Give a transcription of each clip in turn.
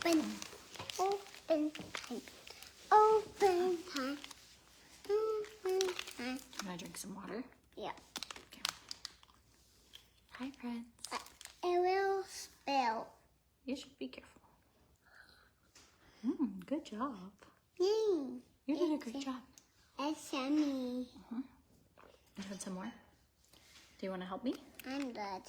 Open. Open time. Open time. Open time. I'm gonna drink some water. Yeah. Okay. Hi, Prince. It will spill. You should be careful. Good job. Yay. You did a great job. It's yummy. You want some more? Do you want to help me? I'm good.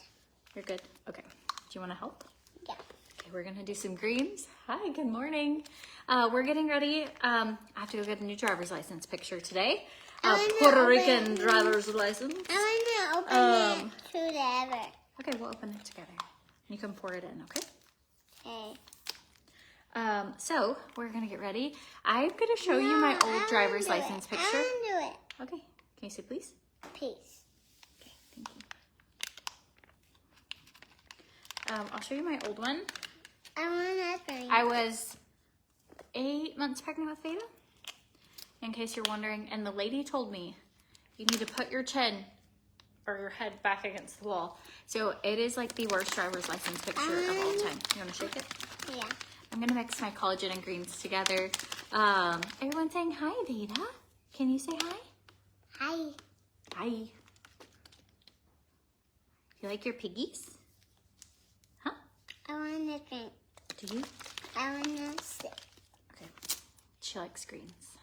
You're good? Okay. Do you want to help? Yeah. Okay, we're gonna do some greens. Hi, good morning. We're getting ready. I have to go get a new driver's license picture today. Puerto Rican driver's license. I want to open it together. Okay, we'll open it together. You can pour it in, okay? Okay. So we're gonna get ready. I'm gonna show you my old driver's license picture. I want to do it. Okay, can you say please? Peace. Okay, thank you. I'll show you my old one. I want to drink. I was 8 months pregnant with Veda, in case you're wondering. And the lady told me, you need to put your chin or your head back against the wall. So it is like the worst driver's license picture of all time. You wanna shake it? Yeah. I'm gonna mix my collagen and greens together. Everyone saying hi, Veda. Can you say hi? Hi. Hi. You like your piggies? Huh? I want to drink. Do you? I want to sip. Okay. She likes greens.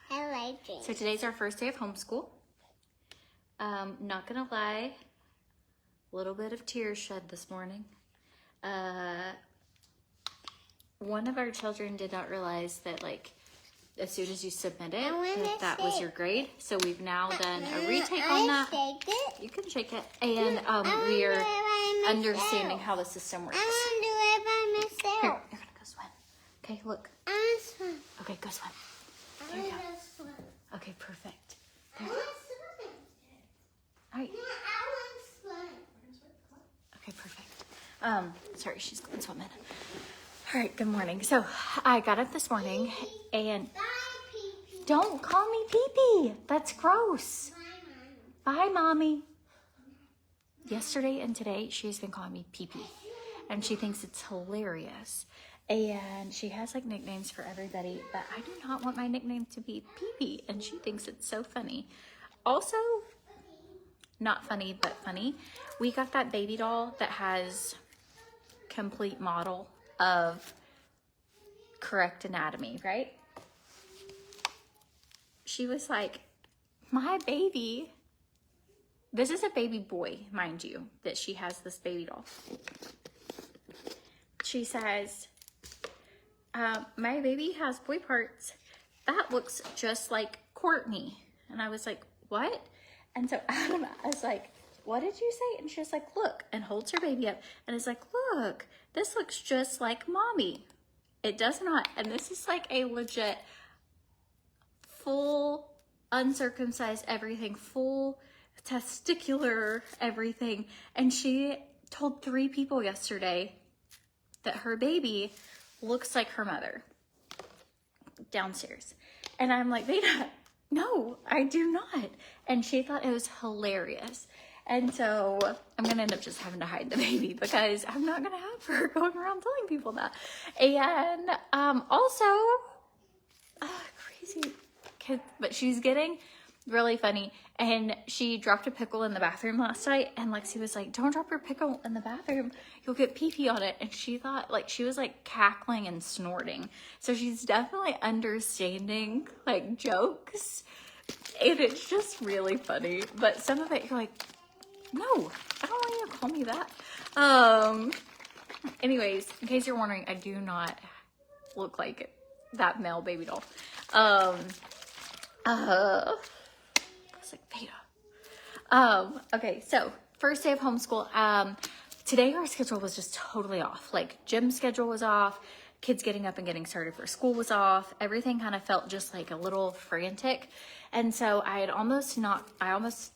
I like drink. So today's our first day of homeschool. Not gonna lie, a little bit of tears shed this morning. One of our children did not realize that, like, as soon as you submit it, that was your grade. So we've now done a retake on that. Shake it. You can shake it. And we are understanding how the system works. I want to do it by myself. Here, you're gonna go swim. Okay, look. I want to swim. Okay, go swim. I want to swim. Okay, perfect. I want to swim. All right. No, I want to swim. Okay, perfect. Sorry, she's going swimming. All right, good morning. So I got up this morning and Bye, Pee-Pee. don't call me pee-pee. That's gross. Bye, Mom. Bye, Mommy. Yesterday and today, she's been calling me pee-pee, and she thinks it's hilarious. And she has like nicknames for everybody, but I do not want my nickname to be pee-pee, and she thinks it's so funny. Also, not funny, but funny. We got that baby doll that has complete model of correct anatomy, right? She was like, my baby, this is a baby boy, mind you, that she has this baby doll. She says, my baby has boy parts. That looks just like Courtney. And I was like, what? And so Adam, I was like, what did you say? And she was like, look, and holds her baby up and is like, look, this looks just like Mommy. It does not. And this is like a legit full uncircumcised everything, full testicular everything. And she told 3 people yesterday that her baby looks like her mother downstairs. And I'm like, Veda, no, I do not. And she thought it was hilarious. And so I'm going to end up just having to hide the baby because I'm not going to have her going around telling people that. And also, crazy kid, but she's getting really funny. And she dropped a pickle in the bathroom last night. And Lexi was like, don't drop your pickle in the bathroom. You'll get pee-pee on it. And she thought, like, she was like cackling and snorting. So she's definitely understanding like jokes. And it's just really funny. But some of it, you're like, no, I don't want you to call me that. Anyways, in case you're wondering, I do not look like that male baby doll. I was like, Veda. Okay, so first day of homeschool. Today our schedule was just totally off. Like gym schedule was off. Kids getting up and getting started for school was off. Everything kind of felt just like a little frantic. And so I almost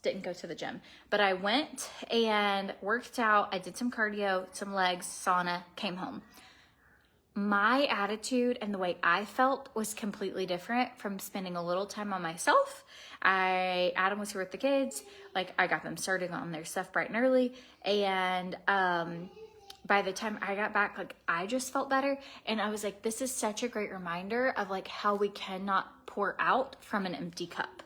didn't go to the gym, but I went and worked out. I did some cardio, some legs, sauna, came home. My attitude and the way I felt was completely different from spending a little time on myself. Adam was here with the kids. Like I got them started on their stuff bright and early. And, by the time I got back, like I just felt better. And I was like, this is such a great reminder of like how we cannot pour out from an empty cup.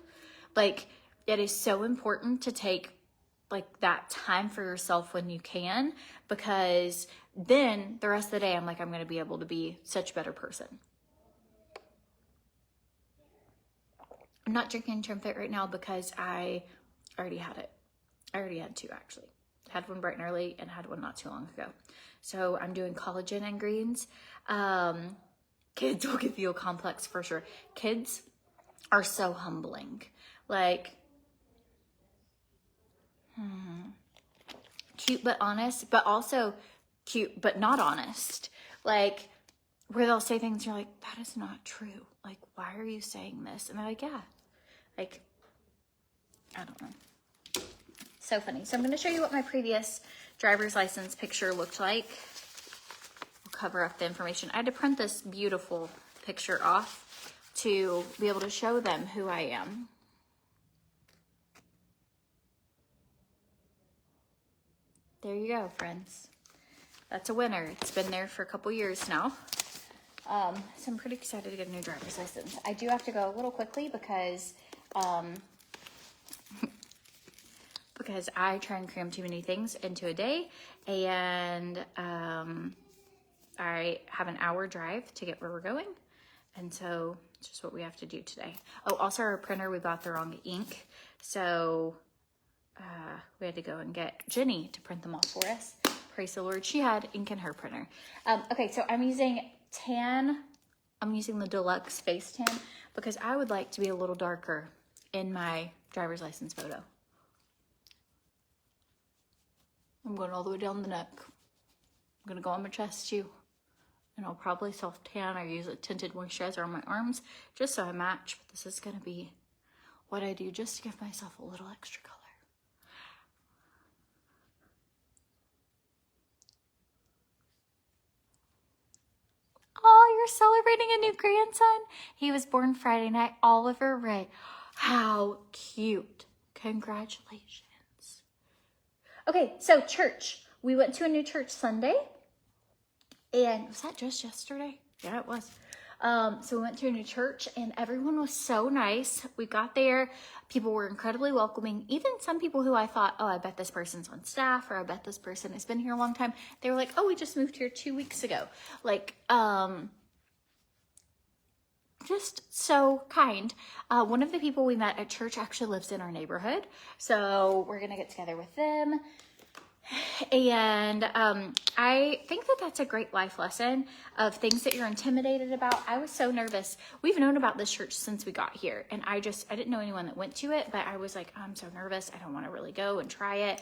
Like it is so important to take like that time for yourself when you can, because then the rest of the day, I'm like, I'm going to be able to be such a better person. I'm not drinking TRIMFIT right now because I already had it. I already had two actually. Had one bright and early and had one not too long ago. So I'm doing collagen and greens. Kids will give you a complex for sure. Kids are so humbling. Like, cute but honest, but also cute but not honest. Like, where they'll say things you're like, that is not true. Like, why are you saying this? And they're like, yeah. Like, I don't know. So funny. So I'm going to show you what my previous driver's license picture looked like. I'll cover up the information. I had to print this beautiful picture off to be able to show them who I am. There you go, friends. That's a winner. It's been there for a couple years now. So I'm pretty excited to get a new driver's license. I do have to go a little quickly because I try and cram too many things into a day, and I have an hour drive to get where we're going, and so it's just what we have to do today. Oh, also our printer, we bought the wrong ink, so we had to go and get Jenny to print them off for us. Praise the Lord, she had ink in her printer. Okay, so I'm using the deluxe face tan because I would like to be a little darker in my driver's license photo. I'm going all the way down the neck. I'm gonna go on my chest too. And I'll probably self-tan or use a tinted moisturizer on my arms just so I match. But this is gonna be what I do just to give myself a little extra color. Oh, you're celebrating a new grandson? He was born Friday night, Oliver Ray. How cute. Congratulations. Okay, so church. We went to a new church Sunday. And was that just yesterday? Yeah, it was. So we went to a new church and everyone was so nice. We got there. People were incredibly welcoming. Even some people who I thought, oh, I bet this person's on staff or I bet this person has been here a long time. They were like, oh, we just moved here 2 weeks ago. Like, just so kind. One of the people we met at church actually lives in our neighborhood. So we're going to get together with them. And I think that that's a great life lesson of things that you're intimidated about. I was so nervous. We've known about this church since we got here. And I didn't know anyone that went to it, but I was like, I'm so nervous. I don't want to really go and try it.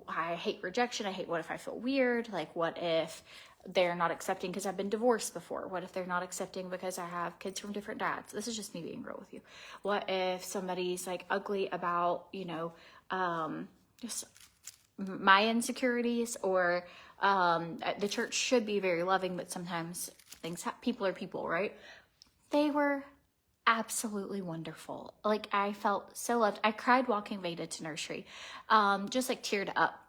I hate rejection. I hate what if I feel weird? Like, what if they're not accepting because I've been divorced before? What if they're not accepting because I have kids from different dads? This is just me being real with you. What if somebody's like ugly about, just my insecurities, or the church should be very loving, but sometimes people are people, right? They were absolutely wonderful. Like, I felt so loved. I cried walking Veda to nursery, just like teared up,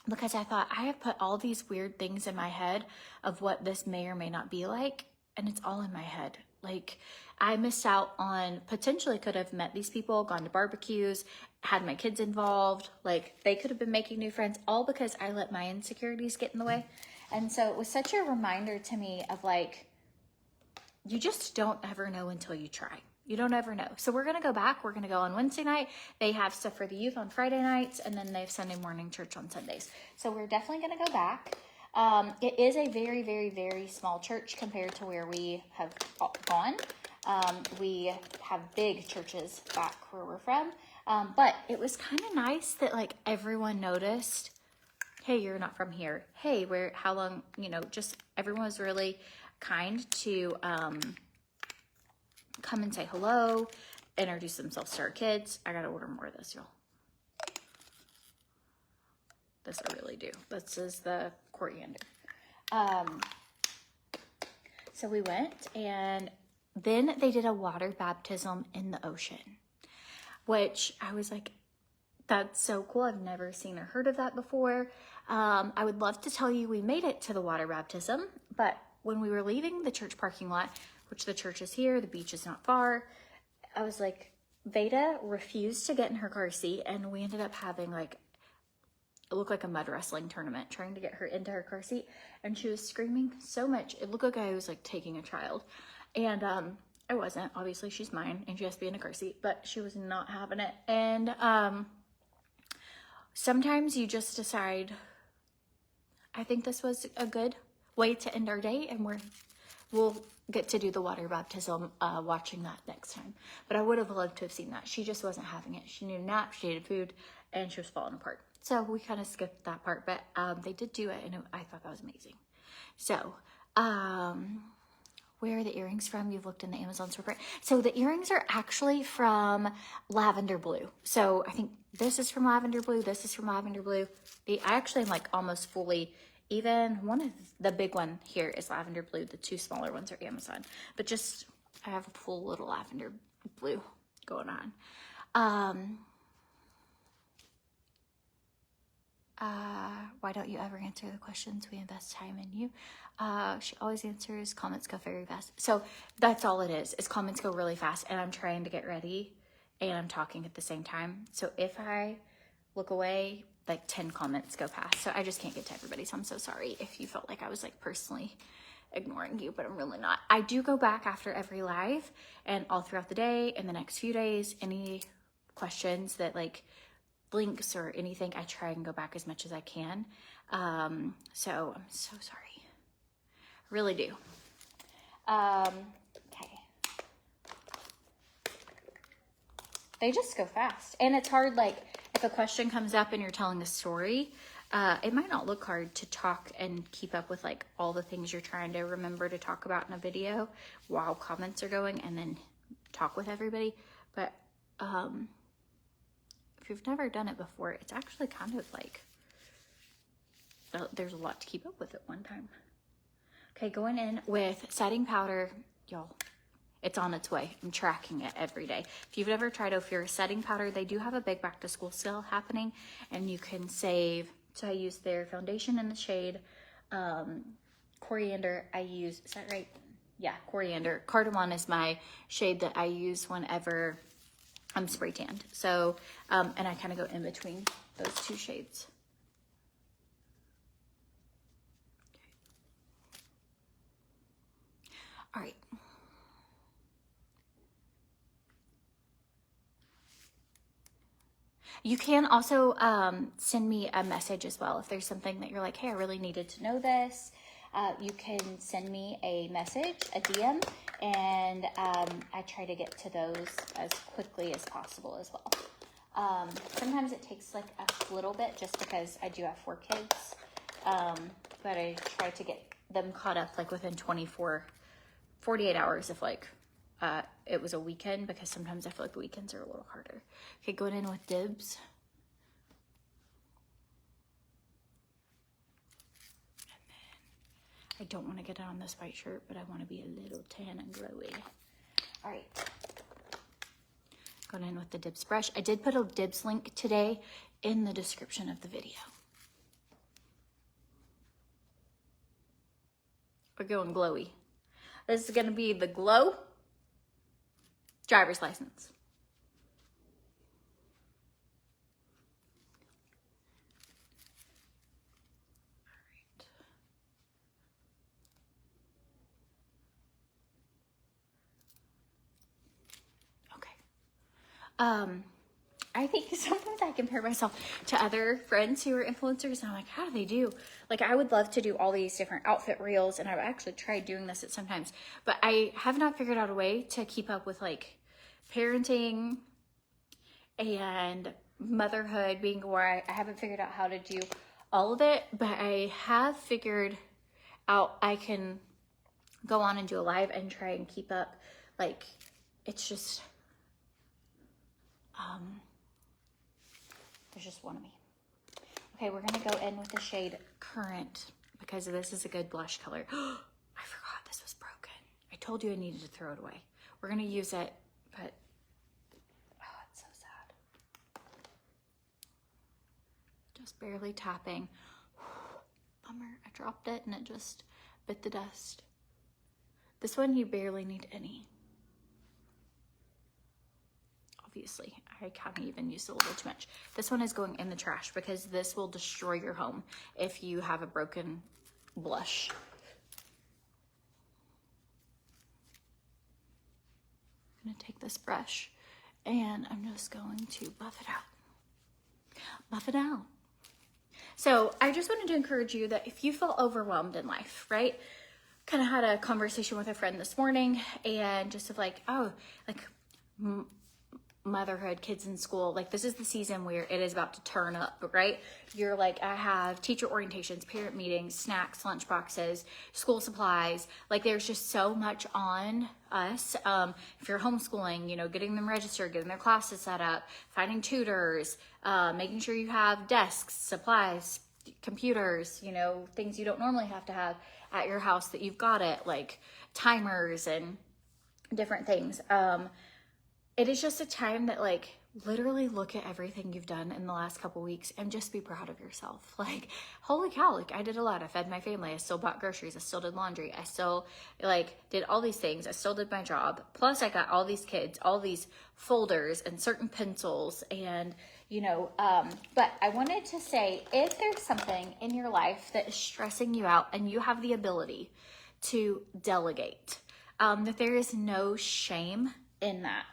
because I thought I have put all these weird things in my head of what this may or may not be like, and it's all in my head. Like, I missed out on, potentially could have met these people, gone to barbecues, had my kids involved. Like, they could have been making new friends, all because I let my insecurities get in the way. And so it was such a reminder to me of like, you just don't ever know until you try. You don't ever know. So we're going to go back. We're going to go on Wednesday night. They have stuff for the youth on Friday nights, and then they have Sunday morning church on Sundays. So we're definitely going to go back. It is a very, very, very small church compared to where we have gone. We have big churches back where we're from. But it was kind of nice that like everyone noticed, hey, you're not from here. Hey, how long, just everyone was really kind to come and say hello, introduce themselves to our kids. I got to order more of this, y'all. This I really do. This is the coriander. So we went, and then they did a water baptism in the ocean, which I was like, that's so cool. I've never seen or heard of that before. I would love to tell you we made it to the water baptism, but when we were leaving the church parking lot, which the church is here, the beach is not far, I was like, Veda refused to get in her car seat, and we ended up having like, it looked like a mud wrestling tournament trying to get her into her car seat, and she was screaming so much. It looked like I was like taking a child, and I wasn't. Obviously, she's mine, and she has to be in a car seat, but she was not having it. And sometimes you just decide, I think this was a good way to end our day, and we'll get to do the water baptism watching that next time. But I would have loved to have seen that. She just wasn't having it. She needed a nap, she needed food, and she was falling apart. So we kind of skipped that part, but they did do it, and I thought that was amazing. So where are the earrings from? You've looked in the Amazon storefront. So the earrings are actually from Lavender Blue. So I think this is from Lavender Blue. This is from Lavender Blue. I actually am like almost fully even. One of the big one here is Lavender Blue. The two smaller ones are Amazon. But just, I have a full little Lavender Blue going on. Why don't you ever answer the questions? We invest time in you. She always answers. Comments go very fast. So that's all it is comments go really fast, and I'm trying to get ready and I'm talking at the same time. So if I look away, like 10 comments go past. So I just can't get to everybody. So I'm so sorry if you felt like I was like personally ignoring you, but I'm really not. I do go back after every live and all throughout the day and the next few days. Any questions that like links or anything, I try and go back as much as I can. So I'm so sorry. I really do. Okay. They just go fast. And it's hard, like, if a question comes up and you're telling a story, it might not look hard to talk and keep up with, like, all the things you're trying to remember to talk about in a video while comments are going and then talk with everybody. But, if you've never done it before, it's actually kind of like, there's a lot to keep up with at one time. Okay, going in with setting powder, y'all, it's on its way. I'm tracking it every day. If you've ever tried Ophira setting powder, they do have a big back to school sale happening, and you can save. So I use their foundation in the shade coriander. I use, is that right? Yeah, coriander. Cardamom is my shade that I use whenever I'm spray tanned. So, and I kind of go in between those two shades. All right. You can also send me a message as well. If there's something that you're like, hey, I really needed to know this, you can send me a message, a DM, and I try to get to those as quickly as possible as well. Sometimes it takes like a little bit just because I do have 4 kids, but I try to get them caught up like within 48 hours if like it was a weekend, because sometimes I feel like the weekends are a little harder. Okay, going in with Dibs. I don't want to get it on this white shirt, but I want to be a little tan and glowy. All right. Going in with the Dibs brush. I did put a Dibs link today in the description of the video. We're going glowy. This is going to be the Glow driver's license. I think sometimes I compare myself to other friends who are influencers, and I'm like, how do they do? Like, I would love to do all these different outfit reels, and I've actually tried doing this at sometimes, but I have not figured out a way to keep up with like parenting and motherhood, being where I haven't figured out how to do all of it, but I have figured out I can go on and do a live and try and keep up. Like, it's just, there's just one of me. Okay, we're gonna go in with the shade Current because this is a good blush color. I forgot this was broken. I told you I needed to throw it away. We're gonna use it, but oh, it's so sad. Just barely tapping. bummer. I dropped it and it just bit the dust. This one you barely need any. Obviously, I kind of even used a little too much. This one is going in the trash because this will destroy your home if you have a broken blush. I'm gonna take this brush and I'm just going to buff it out. Buff it out. So I just wanted to encourage you that if you feel overwhelmed in life, right? Kind of had a conversation with a friend this morning and just of like, oh, like motherhood, kids in school, like this is the season where it is about to turn up, right? You're like, I have teacher orientations, parent meetings, snacks, lunch boxes, school supplies. Like there's just so much on us. If you're homeschooling, you know, getting them registered, getting their classes set up, finding tutors, making sure you have desks, supplies, computers, you know, things you don't normally have to have at your house that you've got it, like timers and different things. It is just a time that like literally look at everything you've done in the last couple weeks and just be proud of yourself. Like, holy cow, like I did a lot. I fed my family. I still bought groceries. I still did laundry. I still like did all these things. I still did my job. Plus I got all these kids, all these folders and certain pencils and, you know, but I wanted to say if there's something in your life that is stressing you out and you have the ability to delegate, that there is no shame in that.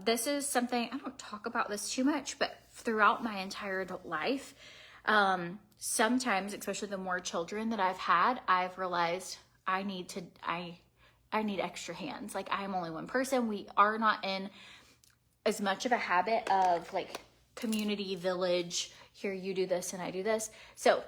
This is something, I don't talk about this too much, but throughout my entire adult life, sometimes, especially the more children that I've had, I've realized I need extra hands. Like I'm only one person. We are not in as much of a habit of like community, village, here you do this and I do this. So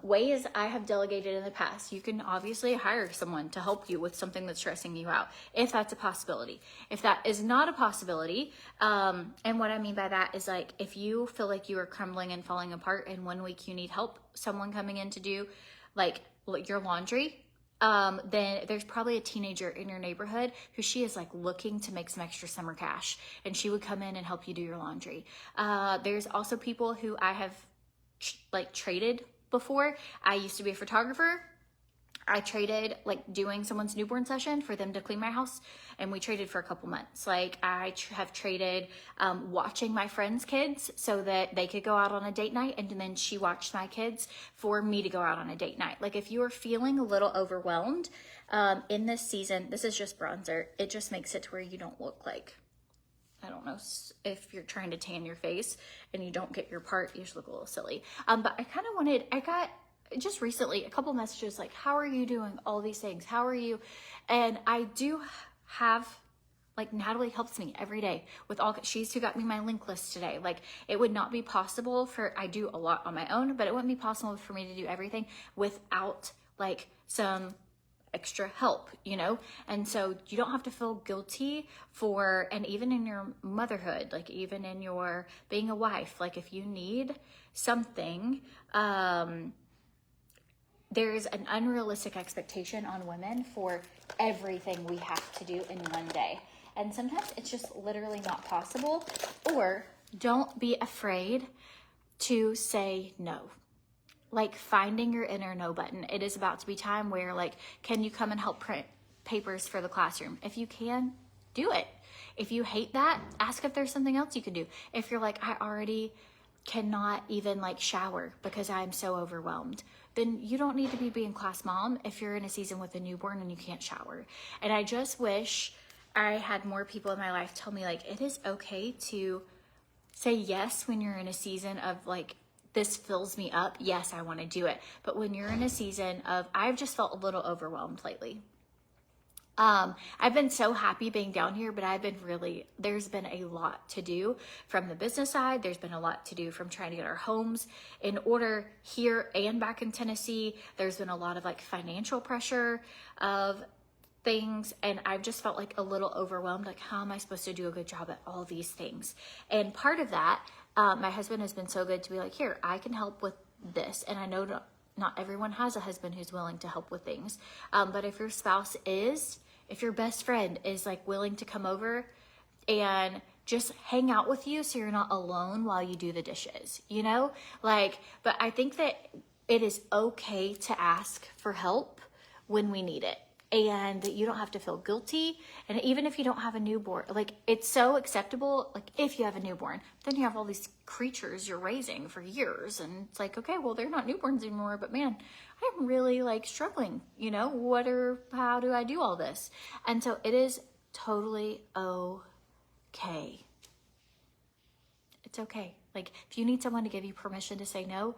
ways I have delegated in the past, you can obviously hire someone to help you with something that's stressing you out, if that's a possibility. If that is not a possibility, and what I mean by that is like, if you feel like you are crumbling and falling apart and 1 week you need help, someone coming in to do like your laundry, then there's probably a teenager in your neighborhood who she is like looking to make some extra summer cash and she would come in and help you do your laundry. There's also people who I have like traded before. I used to be a photographer. I traded like doing someone's newborn session for them to clean my house, and we traded for a couple months. Like I have traded watching my friends' kids so that they could go out on a date night, and then she watched my kids for me to go out on a date night. Like if you are feeling a little overwhelmed in this season, this is just bronzer. It just makes it to where you don't look like, I don't know, if you're trying to tan your face and you don't get your part, you just look a little silly. But I got just recently a couple messages like, how are you doing all these things? How are you? And I do have, like, Natalie helps me every day with all, she's who got me my link list today. Like it would not be possible I do a lot on my own, but it wouldn't be possible for me to do everything without like some extra help, you know? And so you don't have to feel guilty for, and even in your motherhood, like even in your being a wife, like if you need something, there's an unrealistic expectation on women for everything we have to do in one day. And sometimes it's just literally not possible. Or don't be afraid to say no. Like finding your inner no button. It is about to be time where like, can you come and help print papers for the classroom? If you can, do it. If you hate that, ask if there's something else you can do. If you're like, I already cannot even like shower because I'm so overwhelmed, then you don't need to be being class mom if you're in a season with a newborn and you can't shower. And I just wish I had more people in my life tell me like, it is okay to say yes when you're in a season of like, this fills me up. Yes, I want to do it. But when you're in a season of, I've just felt a little overwhelmed lately. I've been so happy being down here, but there's been a lot to do from the business side. There's been a lot to do from trying to get our homes in order here and back in Tennessee. There's been a lot of like financial pressure of things. And I've just felt like a little overwhelmed. Like, how am I supposed to do a good job at all these things? And part of that, my husband has been so good to be like, here, I can help with this. And I know not everyone has a husband who's willing to help with things. But if your spouse is, if your best friend is like willing to come over and just hang out with you so you're not alone while you do the dishes, you know? Like, but I think that it is okay to ask for help when we need it. And you don't have to feel guilty. And even if you don't have a newborn, like it's so acceptable, like if you have a newborn, then you have all these creatures you're raising for years. And it's like, okay, well, they're not newborns anymore, but man, I'm really like struggling, you know, how do I do all this? And so it is totally okay. It's okay. Like if you need someone to give you permission to say no,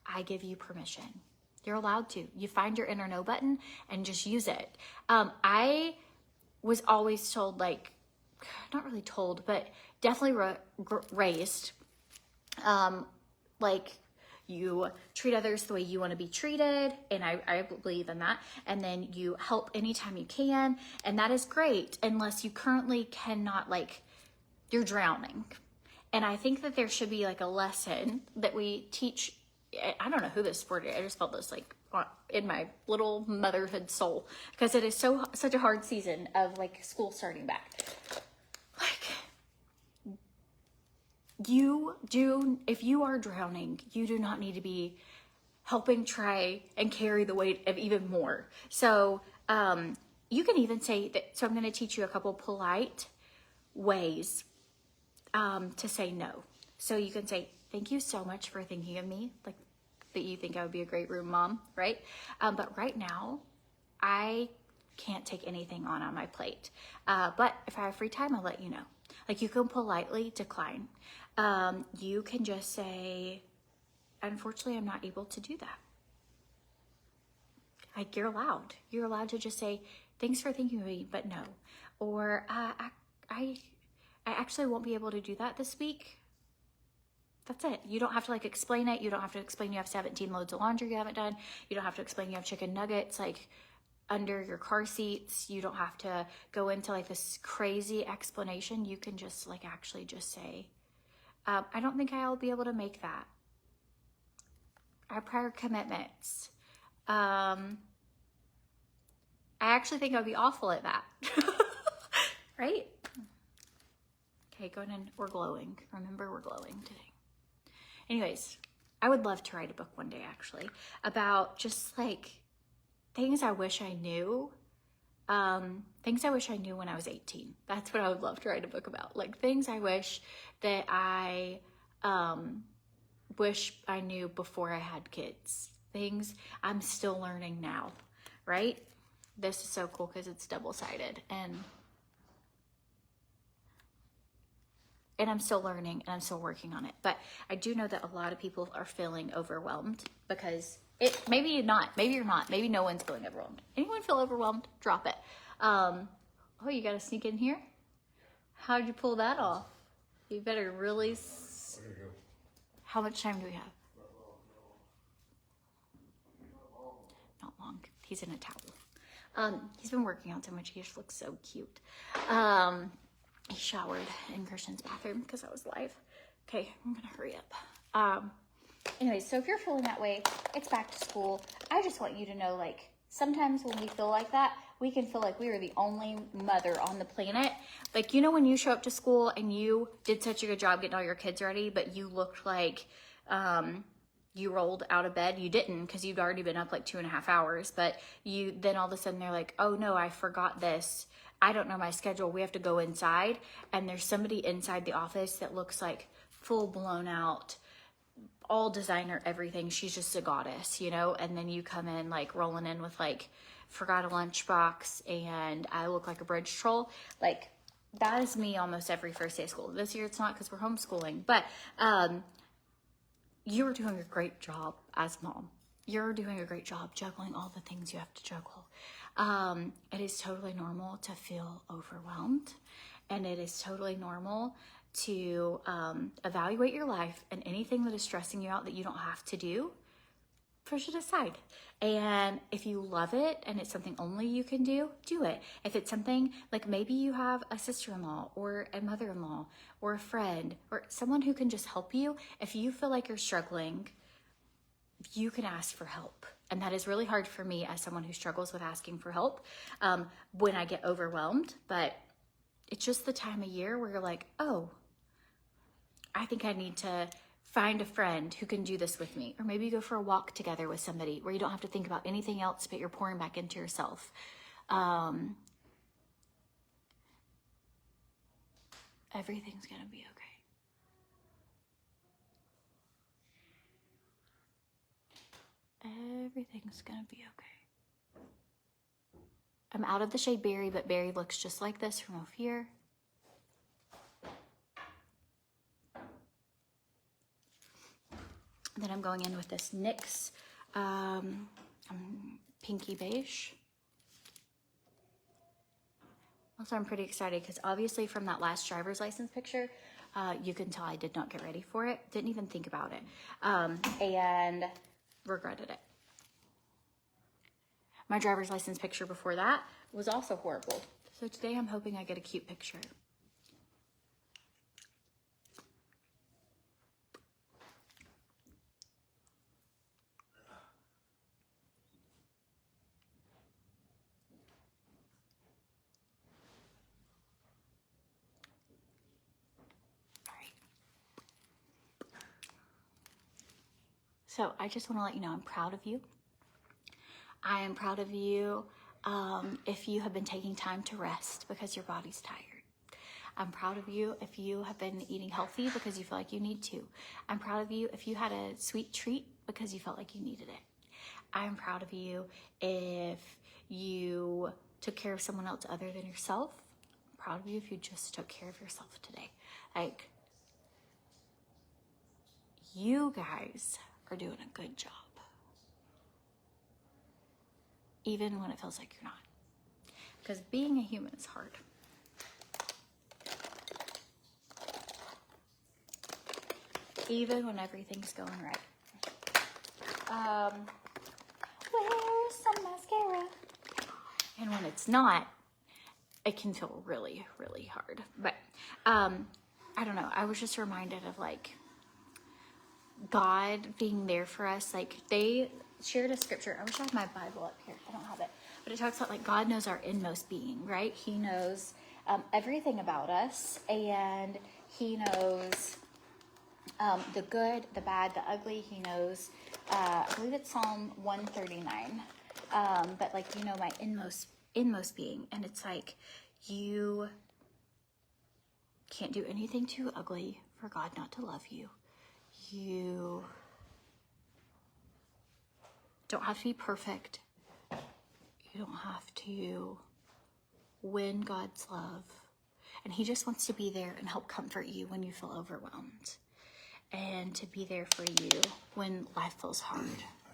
I give you permission. You're allowed to. You find your inner no button and just use it. I was always told, like, not really told, but definitely raised, like you treat others the way you want to be treated. And I believe in that. And then you help anytime you can. And that is great unless you currently cannot, like, you're drowning. And I think that there should be like a lesson that we teach. I don't know who this for. I just felt this like in my little motherhood soul because it is such a hard season of like school starting back. Like if you are drowning, you do not need to be helping try and carry the weight of even more. So you can even say that. So I'm going to teach you a couple polite ways to say no. So you can say, thank you so much for thinking of me, like that you think I would be a great room mom, right? But right now, I can't take anything on my plate. But if I have free time, I'll let you know. Like you can politely decline. You can just say, unfortunately, I'm not able to do that. Like you're allowed. You're allowed to just say, thanks for thinking of me, but no. Or I actually won't be able to do that this week. That's it. You don't have to like explain it. You don't have to explain you have 17 loads of laundry you haven't done. You don't have to explain you have chicken nuggets like under your car seats. You don't have to go into like this crazy explanation. You can just like actually just say, I don't think I'll be able to make that. I have prior commitments. I actually think I'd be awful at that. Right? Okay, go ahead and we're glowing. Remember, we're glowing today. Anyways, I would love to write a book one day, actually, about just like things I wish I knew. Things I wish I knew when I was 18. That's what I would love to write a book about. Like things I wish that I wish I knew before I had kids. Things I'm still learning now, right? This is so cool because it's double-sided and I'm still learning and I'm still working on it. But I do know that a lot of people are feeling overwhelmed because maybe you're not, maybe no one's feeling overwhelmed. Anyone feel overwhelmed? Drop it. Oh, you got to sneak in here? How'd you pull that off? You better really, how much time do we have? Not long. He's in a towel. He's been working out so much. He just looks so cute. He showered in Christian's bathroom because I was live. Okay, I'm gonna hurry up. Anyway, so if you're feeling that way, it's back to school. I just want you to know, like, sometimes when we feel like that, we can feel like we are the only mother on the planet. Like, you know, when you show up to school and you did such a good job getting all your kids ready, but you looked like you rolled out of bed. You didn't because you'd already been up like 2.5 hours, but then all of a sudden they're like, oh no, I forgot this. I don't know my schedule. We have to go inside. And there's somebody inside the office that looks like full blown out, all designer, everything. She's just a goddess, you know? And then you come in like rolling in with like, forgot a lunchbox and I look like a bridge troll. Like that is me almost every first day of school. This year it's not because we're homeschooling, but you're doing a great job as mom. You're doing a great job juggling all the things you have to juggle. It is totally normal to feel overwhelmed, and it is totally normal to evaluate your life, and anything that is stressing you out that you don't have to do, push it aside. And if you love it and it's something only you can do it. If it's something like maybe you have a sister-in-law or a mother-in-law or a friend or someone who can just help you, if you feel like you're struggling, you can ask for help. And that is really hard for me as someone who struggles with asking for help when I get overwhelmed. But it's just the time of year where you're like, oh, I think I need to find a friend who can do this with me. Or maybe go for a walk together with somebody where you don't have to think about anything else, but you're pouring back into yourself. Everything's gonna be okay. Everything's gonna be okay. I'm out of the shade Berry, but Berry looks just like this from over here. Then I'm going in with this NYX pinky beige. Also, I'm pretty excited because obviously from that last driver's license picture, you can tell I did not get ready for it. Didn't even think about it. And regretted it. My driver's license picture before that was also horrible. So today I'm hoping I get a cute picture. So I just want to let you know I'm proud of you. I am proud of you if you have been taking time to rest because your body's tired. I'm proud of you if you have been eating healthy because you feel like you need to. I'm proud of you if you had a sweet treat because you felt like you needed it. I'm proud of you if you took care of someone else other than yourself. I'm proud of you if you just took care of yourself today. Like, you guys are doing a good job. Even when it feels like you're not. Because being a human is hard. Even when everything's going right. Where's some mascara? And when it's not, it can feel really, really hard. But I don't know. I was just reminded of like God being there for us. Like they shared a scripture. I wish I had my Bible up here. I don't have it. But it talks about like God knows our inmost being, right? He knows everything about us. And he knows the good, the bad, the ugly. He knows, I believe it's Psalm 139. But like, you know, my inmost being. And it's like, you can't do anything too ugly for God not to love you. You don't have to be perfect. You don't have to win God's love. And he just wants to be there and help comfort you when you feel overwhelmed. And to be there for you when life feels hard.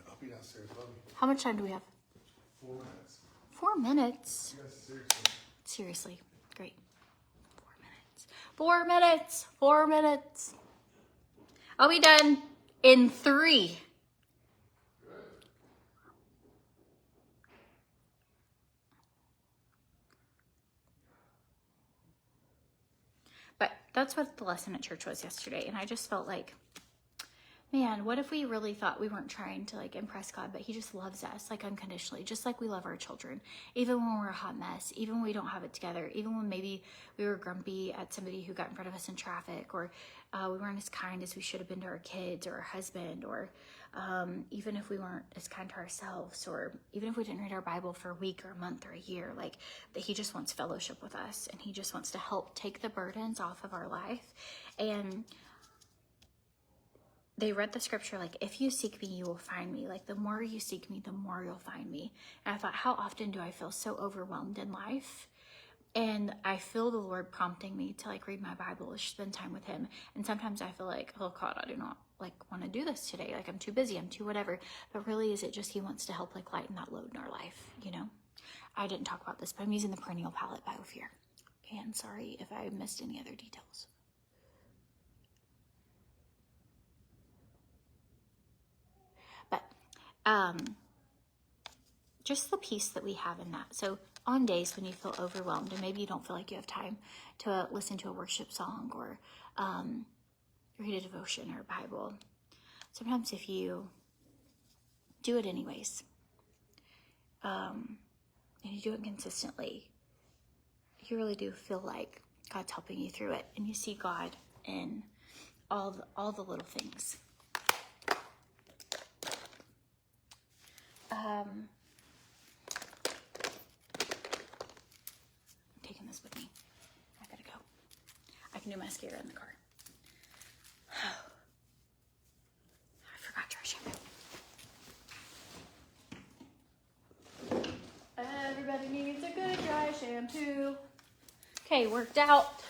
I'll be downstairs. Love you. How much time do we have? 4 minutes. 4 minutes? Yes, seriously. Seriously. Great. 4 minutes. 4 minutes. 4 minutes. I'll be done in 3. But that's what the lesson at church was yesterday. And I just felt like, man, what if we really thought we weren't trying to like impress God, but he just loves us like unconditionally, just like we love our children, even when we're a hot mess, even when we don't have it together, even when maybe we were grumpy at somebody who got in front of us in traffic, or we weren't as kind as we should have been to our kids or our husband, or even if we weren't as kind to ourselves, or even if we didn't read our Bible for a week or a month or a year, like that he just wants fellowship with us, and he just wants to help take the burdens off of our life. And they read the scripture, like, if you seek me, you will find me. Like, the more you seek me, the more you'll find me. And I thought, how often do I feel so overwhelmed in life? And I feel the Lord prompting me to like read my Bible, spend time with him. And sometimes I feel like, oh God, I do not like want to do this today. Like I'm too busy, I'm too whatever. But really, is it just he wants to help like lighten that load in our life, you know? I didn't talk about this, but I'm using the Perennial Palette Biofear. And sorry if I missed any other details. But just the peace that we have in that. So on days when you feel overwhelmed and maybe you don't feel like you have time to listen to a worship song or read a devotion or a Bible, sometimes if you do it anyways, and you do it consistently, you really do feel like God's helping you through it, and you see God in all the little things. I'm taking this with me. I gotta go. I can do mascara in the car. I forgot dry shampoo. Everybody needs a good dry shampoo. Okay, worked out.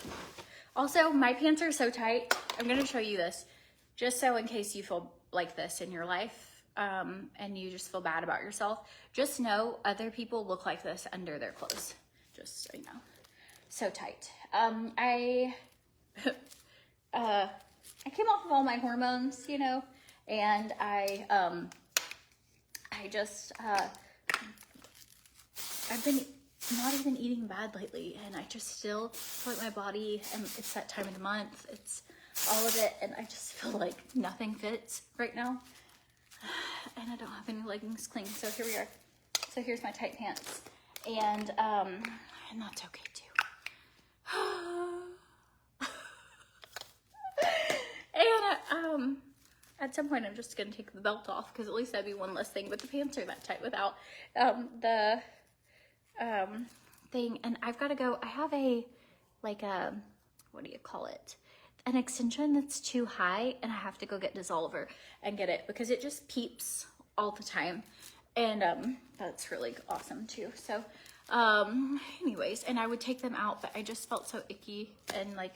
Also, my pants are so tight. I'm gonna show you this, just so in case you feel like this in your life, and you just feel bad about yourself, just know other people look like this under their clothes, just so you know. So tight. I came off of all my hormones, you know, and I've been not even eating bad lately, and I just still feel like my body, and it's that time of the month, it's all of it, and I just feel like nothing fits right now, and I don't have any leggings clean, so here we are. So here's my tight pants, and that's okay too. And at some point I'm just gonna take the belt off, because at least that'd be one less thing, but the pants are that tight without the thing. And I've got to go, I have a, like a, what do you call it? An extension that's too high, and I have to go get Dissolver and get it, because it just peeps all the time. And that's really awesome too. So anyways, and I would take them out, but I just felt so icky and like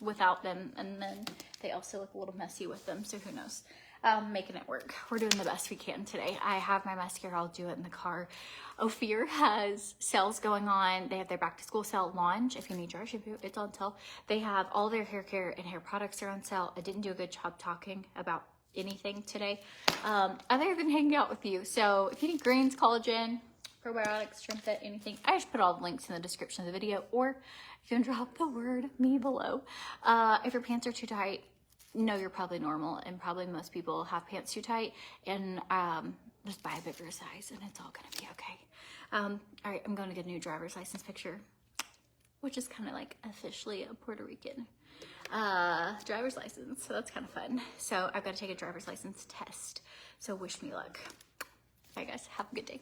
without them, and then they also look a little messy with them, so who knows. Making it work. We're doing the best we can today. I have my mascara, I'll do it in the car. Ophir has sales going on. They have their back to school sale launch. If you need dry shampoo, it's on sale. They have all their hair care and hair products are on sale. I didn't do a good job talking about anything today, other than hanging out with you. So if you need greens, collagen, probiotics, TRIMFIT, anything, I just put all the links in the description of the video, or you can drop the word me below. If your pants are too tight, no, you're probably normal, and probably most people have pants too tight, and just buy a bigger size and it's all gonna be okay. All right, I'm going to get a new driver's license picture, which is kind of like officially a Puerto Rican driver's license, so that's kind of fun. So I've got to take a driver's license test, so wish me luck. Bye guys, have a good day.